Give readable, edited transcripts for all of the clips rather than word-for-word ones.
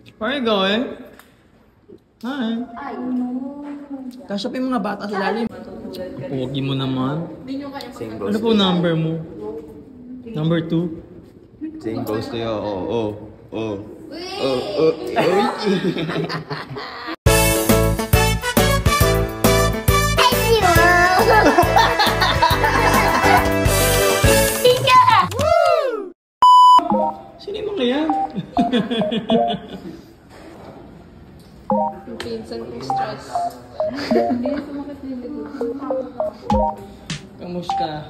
Where are you going? Hi. Kasya pa yung mga bata sa lalim. Pogi mo naman. Ano po number mo? Number 2? Same goes to you. Oh. Sino yung mga yan? Yung pinsan kong stress. Kamusta?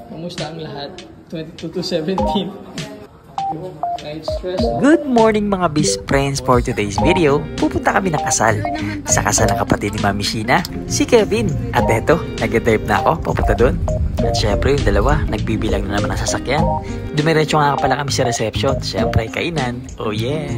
Kamusta ang lahat? 22 to 17. Kahit stress. Good morning mga best friends. For today's video, pupunta kami ng kasal. Sa kasal ng kapatid ni Mami Sheena, si Kevin. At eto, nag-drive na ako, papunta doon. At syempre yung dalawa, nagbibilang na naman ng sasakyan. Dumiretso nga pala kami sa reception. Syempre, kainan. Oh yeah!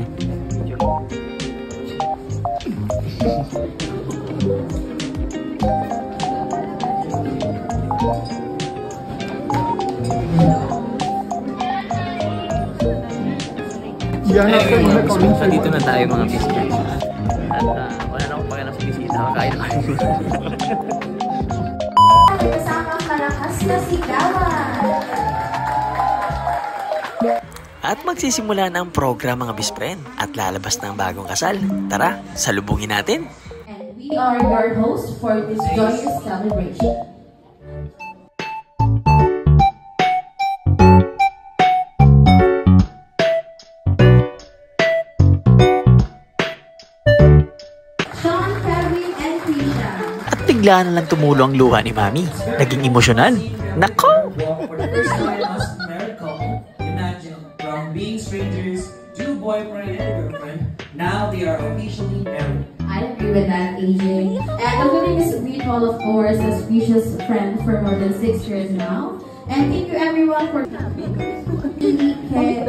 Dito na tayo mga best friends. At wala na akong pakialam sa bisita. Kakain na kayo. Kasama ang malakas na sigawan. At magsisimula na ang program mga best friend. At lalabas na ang bagong kasal. Tara, salubungin natin. And we are your hosts for this joyous celebration. Bigla na lang tumulo ang luha ni Mami. Naging emosyonal. Nako! Imagine, from being strangers to boyfriend and girlfriend, now they are officially married. I agree with that, AJ. And the wedding is ritual, of course, as Risha's friend for more than 6 years now. And thank you everyone for coming. Thank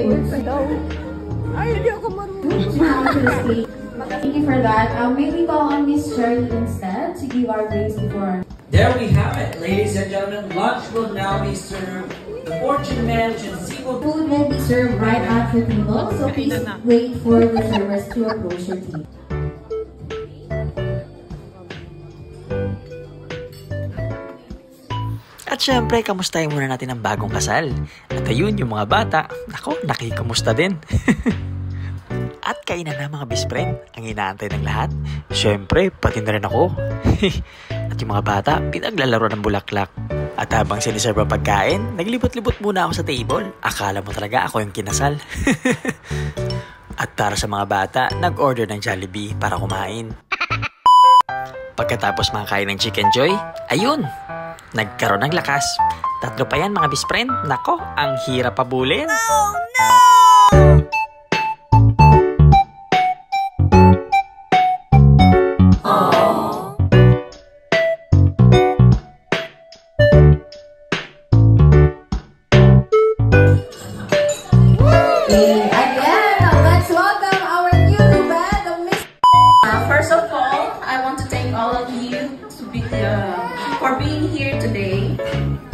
you for that. May we call on Miss Shirley instead to give our grace before. There we have it, ladies and gentlemen. Lunch will now be served. The fortune mansion sequel Food will be served right at your table, so please wait for the servers to approach your table. At syempre, kamustahin muna natin ang bagong kasal. At ayun, yung mga bata, nako, nakikamusta din. At kainan na mga best friend, ang inaantay ng lahat. Syempre, pati na rin ako. At yung mga bata, pinaglalaro ng bulaklak. At habang siniserve ang pagkain, naglibot-libot muna ako sa table. Akala mo talaga ako yung kinasal. At para sa mga bata, nag-order ng Jollibee para kumain. Pagkatapos makakain ng Chicken Joy, ayun, nagkaroon ng lakas. 3 pa yan mga best friend. Nako, ang hirap pabulin. Oh no! For being here today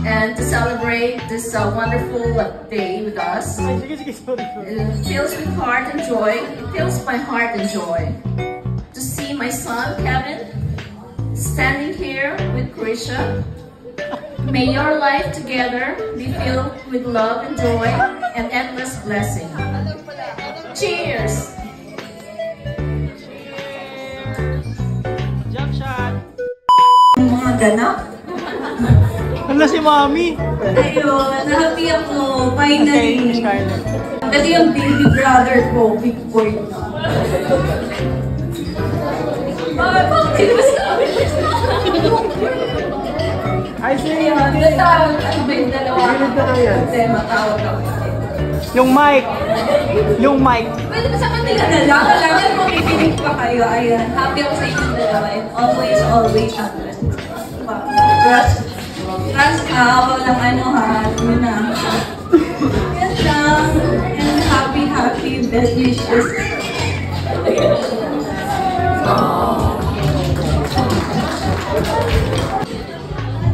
and to celebrate this wonderful day with us. It fills with heart and joy. It fills my heart and joy to see my son Kevin standing here with Krisha. May your life together be filled with love and joy and endless blessing. Cheers! Mga ganap. Hala si Mami! Ayun, happy ako. Finally. Kasi yung baby brother ko, big boy na. Bakit ba sabi? I see! Ayun, natawag. Ano ba yung dalawa? Kasi matawag ako. Yung mic! Yung mic! Pwede ba sa kanila na lang? Kailangan mo kikinig pa kayo. Ayun, happy ako sa inyong dalawa. And always, trust ka, walang ano ha, yun na. Yan lang, and happy best wishes.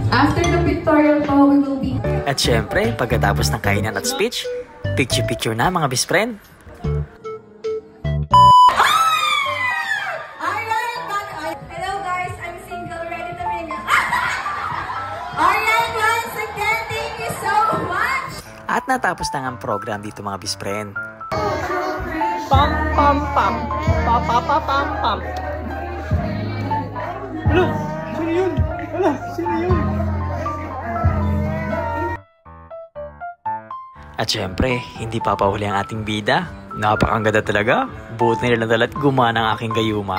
After the pictorial call, we will be... At syempre, pagkatapos ng kainan at speech, picture-picture na mga best friend. natapos na ang program dito mga best friend. Pam pam pam. Pa pa pa pam pam. Ano? Sino yun? Ano? Sino yun? At syempre, hindi papahuli ang ating bida. Napakaganda talaga. Buot na nilang gumana ang aking gayuma.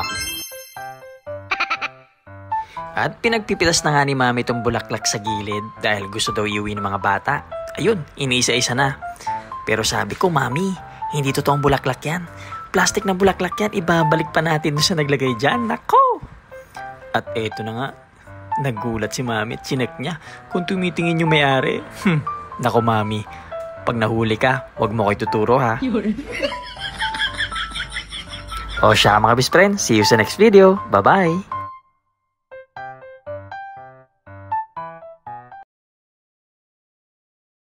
At pinagpipitas na nga ni Mami itong bulaklak sa gilid dahil gusto daw iuwi ng mga bata. Ayun, iniisa-isa na. Pero sabi ko, Mami, hindi totoong bulaklak yan. Plastic na bulaklak yan, ibabalik pa natin doon sa naglagay dyan. Nako! At eto na nga, nagulat si Mami at sinek niya kung tumitingin yung may-ari. Nako Mami, pag nahuli ka, huwag mo ko ituturo ha. O siya mga best friend, see you sa next video. Bye-bye!